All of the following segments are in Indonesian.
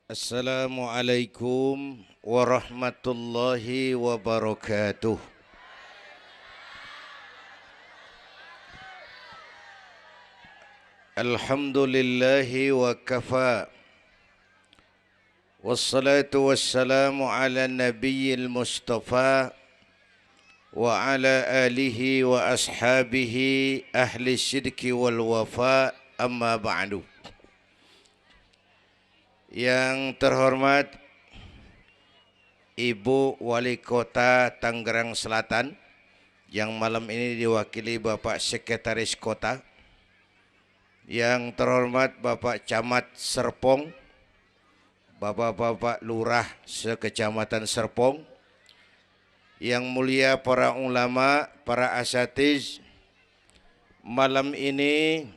Assalamualaikum warahmatullahi wabarakatuh. Alhamdulillahi wa kafa. Wassalatu wassalamu ala nabiyyil mustafa wa ala alihi wa ashabihi ahli syirki wal wafa, amma ba'du. Yang terhormat Ibu Wali Kota Tangerang Selatan, yang malam ini diwakili Bapak Sekretaris Kota. Yang terhormat Bapak Camat Serpong, Bapak-bapak Lurah sekecamatan Serpong. Yang mulia para ulama, para asatiz, malam ini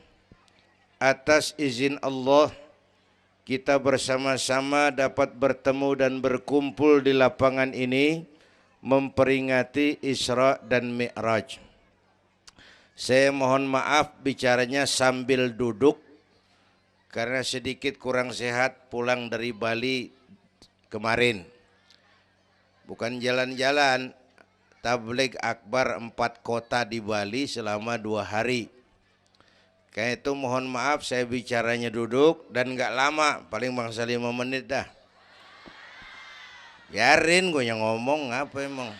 atas izin Allah kita bersama-sama dapat bertemu dan berkumpul di lapangan ini memperingati Isra dan Mi'raj. Saya mohon maaf bicaranya sambil duduk karena sedikit kurang sehat pulang dari Bali kemarin. Bukan jalan-jalan, tabligh akbar 4 kota di Bali selama 2 hari. Kayak itu mohon maaf saya bicaranya duduk dan gak lama, paling bangsa 5 menit dah. Biarin gue yang ngomong, apa emang.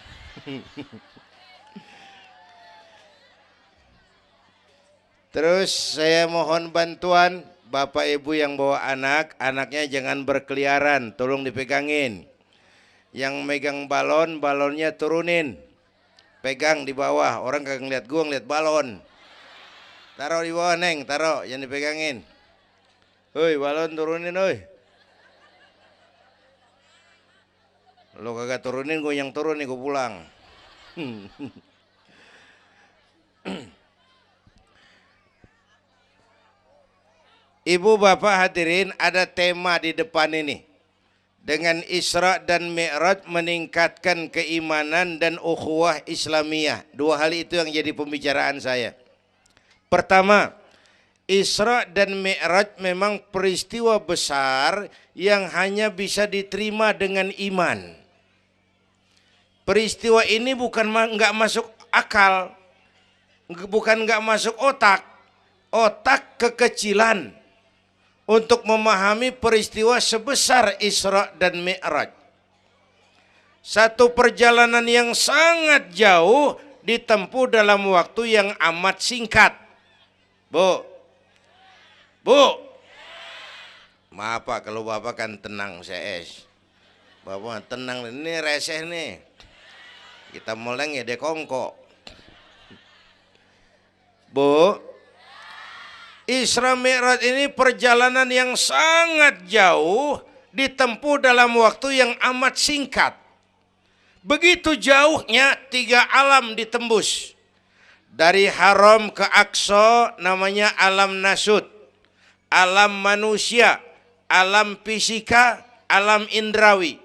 Terus saya mohon bantuan Bapak Ibu yang bawa anak, anaknya jangan berkeliaran, tolong dipegangin. Yang megang balon, balonnya turunin. Pegang di bawah, orang kagak ngeliat gue, ngeliat balon. Taruh di bawah Neng, taruh, jangan dipegangin. Hoi, balon turunin, hoi. Lo kagak turunin, gue yang turun nih, gue pulang. Ibu bapak hadirin, ada tema di depan ini. Dengan Isra dan Mi'raj meningkatkan keimanan dan ukhuwah Islamiyah. 2 hal itu yang jadi pembicaraan saya. Pertama, Isra dan Mi'raj memang peristiwa besar yang hanya bisa diterima dengan iman. Peristiwa ini bukan nggak masuk akal, bukan nggak masuk otak. Otak kekecilan untuk memahami peristiwa sebesar Isra dan Mi'raj. Satu perjalanan yang sangat jauh ditempuh dalam waktu yang amat singkat. Bu, maaf Pak kalau Bapak kan tenang CS. Bapak tenang, ini reseh nih. Kita meleng ya dekongko. Bu, Isra Mi'raj ini perjalanan yang sangat jauh ditempuh dalam waktu yang amat singkat. Begitu jauhnya 3 alam ditembus. Dari haram ke Aqsa namanya alam nasut, alam manusia, alam fisika, alam indrawi.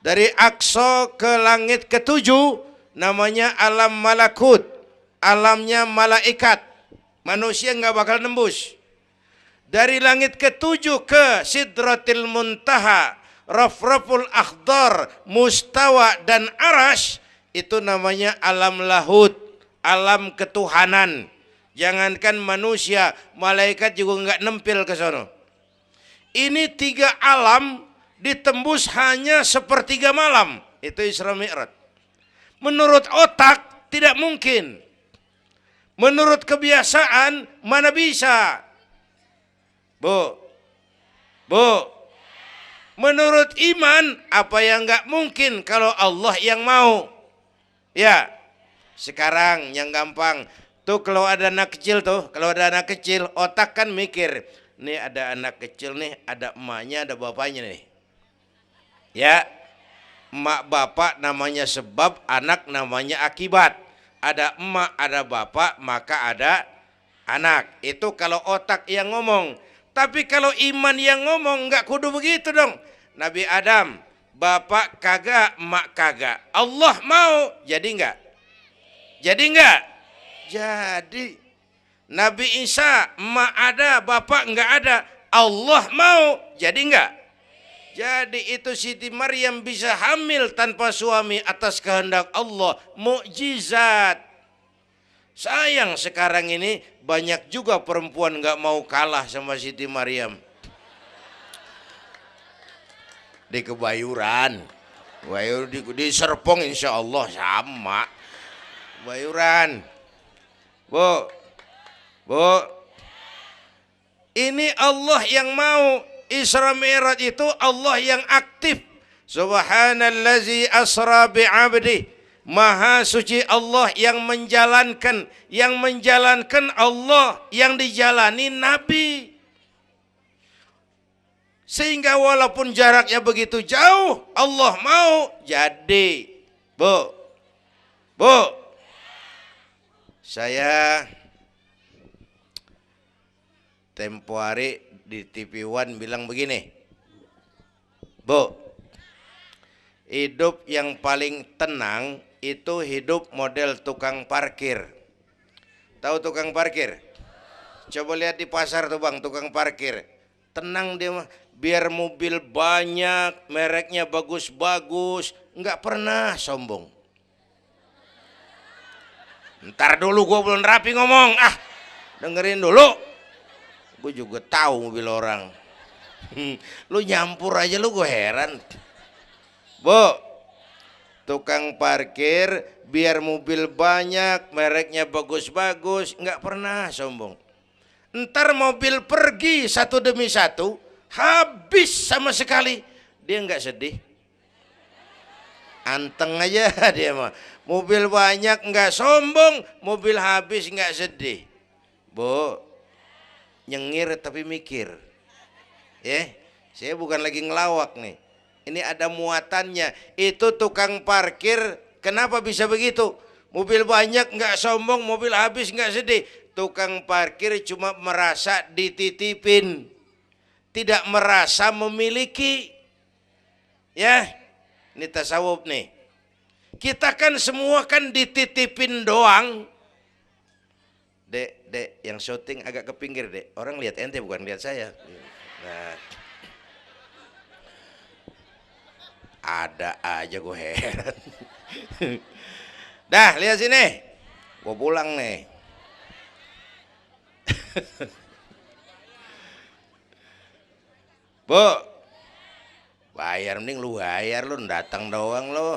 Dari Aqsa ke langit ke-7 namanya alam malakut, alamnya malaikat. Manusia nggak bakal nembus. Dari langit ke-7 ke Sidratil Muntaha, Rafraful Akhdar, Mustawa dan Arash, itu namanya alam lahut, alam ketuhanan. Jangankan manusia, malaikat juga nggak nempel ke sono. Ini 3 alam ditembus hanya sepertiga malam. Itu Isra Mi'raj. Menurut otak tidak mungkin. Menurut kebiasaan mana bisa? Bu, menurut iman apa yang nggak mungkin kalau Allah yang mau? Ya. Sekarang yang gampang tuh, kalau ada anak kecil tuh, kalau ada anak kecil otak kan mikir, nih ada anak kecil nih, ada emaknya, ada bapaknya nih. Ya, emak bapak namanya sebab, anak namanya akibat. Ada emak, ada bapak, maka ada anak. Itu kalau otak yang ngomong. Tapi kalau iman yang ngomong nggak kudu begitu dong. Nabi Adam, bapak kagak, emak kagak. Allah mau, jadi enggak? Jadi enggak? Jadi. Nabi Isa, emak ada, bapak enggak ada. Allah mau, jadi enggak? Jadi itu Siti Maryam bisa hamil tanpa suami atas kehendak Allah, mukjizat. Sayang sekarang ini banyak juga perempuan nggak mau kalah sama Siti Maryam. Di Kebayuran, di Serpong insya Allah sama. Kebayuran, Bu, ini Allah yang mau. Isra Mi'raj itu Allah yang aktif. Subhanallazi asra bi'abdi. Maha suci Allah yang menjalankan Allah, yang dijalani Nabi. Sehingga walaupun jaraknya begitu jauh, Allah mau jadi. Bu, saya tempo hari di TV One bilang begini, Bu, hidup yang paling tenang itu hidup model tukang parkir. Tahu tukang parkir? Coba lihat di pasar tuh Bang, tukang parkir. Tenang dia mah, biar mobil banyak, mereknya bagus-bagus, nggak pernah sombong. Ntar dulu gue belum rapi ngomong, dengerin dulu. Gue juga tahu mobil orang. Lu nyampur aja lu, gue heran. Bu, tukang parkir biar mobil banyak, mereknya bagus-bagus, nggak pernah sombong. Ntar mobil pergi satu demi satu, habis sama sekali, dia nggak sedih. Anteng aja dia mah. Mobil banyak nggak sombong, mobil habis nggak sedih. Bu, nyengir tapi mikir. Saya bukan lagi ngelawak nih. Ini ada muatannya. Itu tukang parkir kenapa bisa begitu? Mobil banyak nggak sombong, mobil habis nggak sedih. Tukang parkir cuma merasa dititipin, tidak merasa memiliki. Ya, ini tasawuf nih. Kita kan semua kan dititipin doang. Dek, yang syuting agak ke pinggir, Dek. Orang lihat ente bukan lihat saya. Nah, ada aja gue heran. Dah, lihat sini. Gue pulang nih. Bu, bayar, mending lu bayar, lu datang doang lu.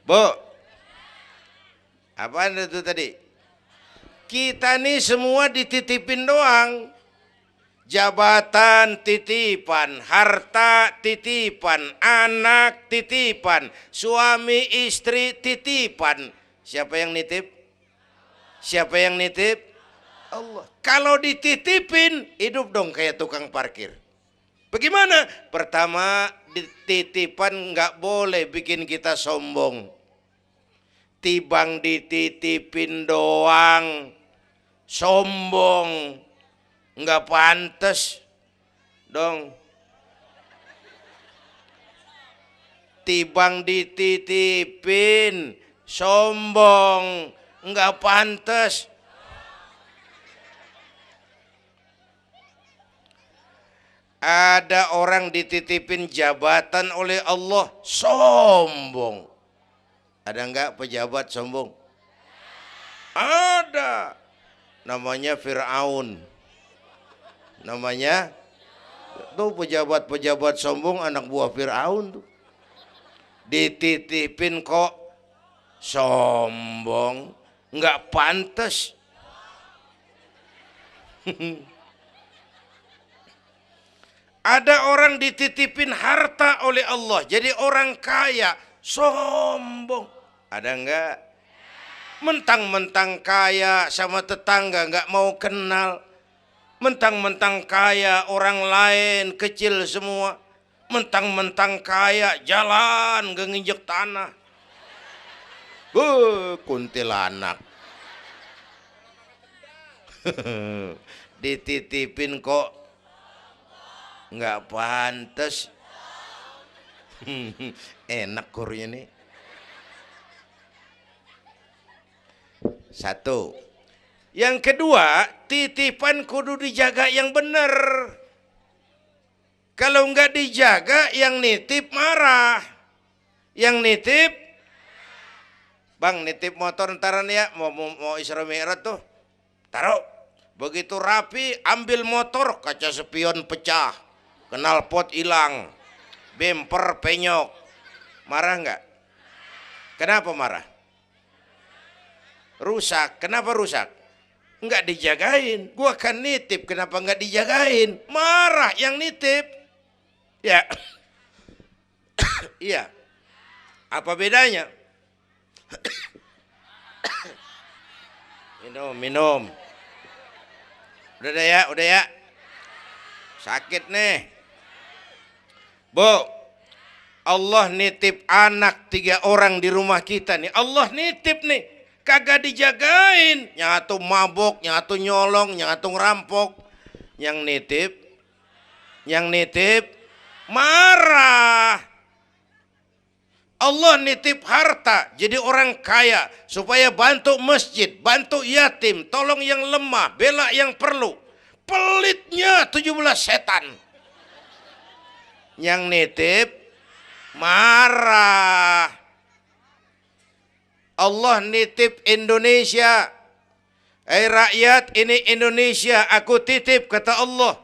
Bu, apaan itu tadi? Kita nih semua dititipin doang. Jabatan titipan, harta titipan, anak titipan, suami istri titipan. Siapa yang nitip? Siapa yang nitip? Allah. Kalau dititipin, hidup dong kayak tukang parkir. Bagaimana? Pertama, titipan nggak boleh bikin kita sombong. Tibang dititipin doang, sombong, nggak pantas dong. Tibang dititipin, sombong, nggak pantas. Ada orang dititipin jabatan oleh Allah, sombong. Ada enggak pejabat sombong? Ada. Namanya Fir'aun. Namanya tuh pejabat-pejabat sombong, anak buah Fir'aun tuh. Dititipin kok sombong, enggak pantas. Ada orang dititipin harta oleh Allah, jadi orang kaya, sombong. Ada enggak? Mentang-mentang kaya sama tetangga enggak mau kenal. Mentang-mentang kaya orang lain kecil semua. Mentang-mentang kaya jalan enggak nginjek tanah. Kuntilanak. Dititipin kok enggak pantas. Enak kurnya nih. Satu, Yang kedua, titipan kudu dijaga yang benar. Kalau nggak dijaga, yang nitip marah. Yang nitip, bang nitip motor ntaran ya, mau Isra Mi'raj tuh, taruh. Begitu rapi, ambil motor, kaca spion pecah, knalpot hilang, bemper penyok. Marah nggak? Kenapa marah? Rusak. Kenapa rusak? Nggak dijagain. Gua kan nitip, kenapa nggak dijagain? Marah yang nitip. Ya, iya. Apa bedanya? Minum. Udah ya. Sakit nih. Bu, Allah nitip anak 3 orang di rumah kita nih. Allah nitip nih. Kagak dijagain. Nyatu mabok, nyatu nyolong, nyatu ngerampok. Yang nitip marah. Allah nitip harta jadi orang kaya supaya bantu masjid, bantu yatim, tolong yang lemah, bela yang perlu. Pelitnya 17 setan. Yang nitip marah. Allah nitip Indonesia. Rakyat, ini Indonesia aku titip, kata Allah.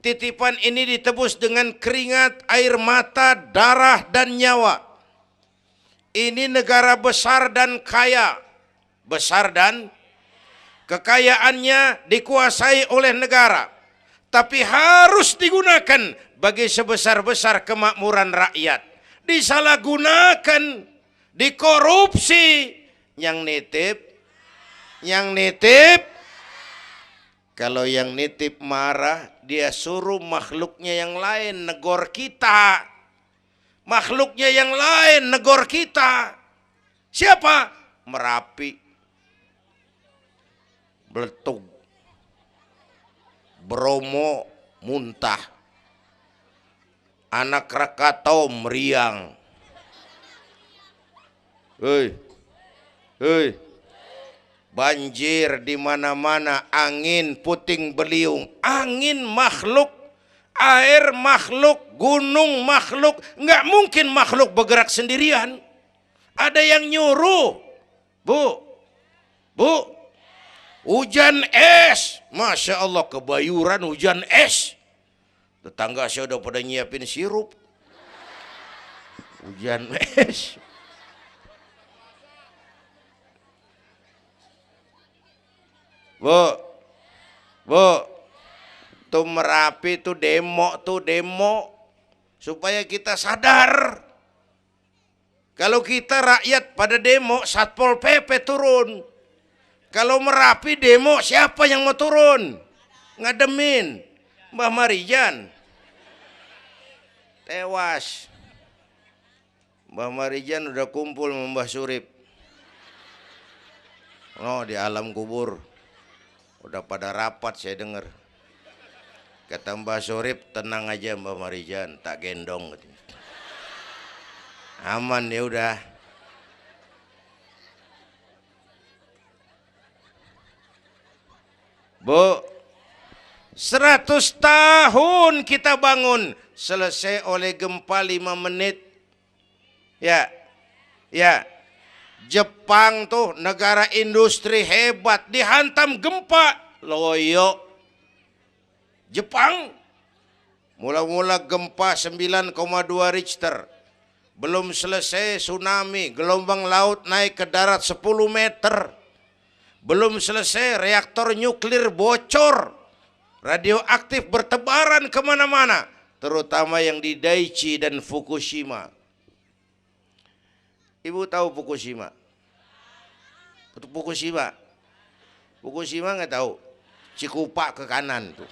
Titipan ini ditebus dengan keringat, air mata, darah, dan nyawa. Ini negara besar dan kaya. Besar dan kekayaannya dikuasai oleh negara. Tapi harus digunakan bagi sebesar-besar kemakmuran rakyat. Disalahgunakan, dikorupsi. Yang nitip, kalau yang nitip marah, dia suruh makhluknya yang lain negor kita. Makhluknya yang lain negor kita. Siapa? Merapi, Beletung, Bromo muntah, Anak Krakatau meriang. Hei, banjir di mana-mana, angin puting beliung, angin makhluk, air makhluk, gunung makhluk. Nggak mungkin makhluk bergerak sendirian. Ada yang nyuruh. Bu, hujan es. Masya Allah, Kebayuran hujan es. Tetangga saya udah pada nyiapin sirup. Hujan es. Bu, tuh Merapi tuh demo supaya kita sadar. Kalau kita rakyat pada demo, Satpol PP turun. Kalau Merapi demo, siapa yang mau turun? Ngademin Mbah Marijan. Tewas. Mbah Marijan udah kumpul sama Mbah Surip. Oh, di alam kubur. Udah pada rapat saya dengar. Kata Mbah Surip, tenang aja Mbah Marijan, tak gendong. Aman ya udah. Bu, 100 tahun kita bangun, selesai oleh gempa 5 menit. Ya. Jepang tuh negara industri hebat, dihantam gempa, loyo. Jepang mula-mula gempa 9,2 Richter. Belum selesai tsunami, gelombang laut naik ke darat 10 meter. Belum selesai reaktor nuklir bocor. Radioaktif bertebaran kemana-mana, terutama yang di Daiichi dan Fukushima. Ibu tahu Fukushima? Fukushima nggak tahu? Cikupa ke kanan tuh.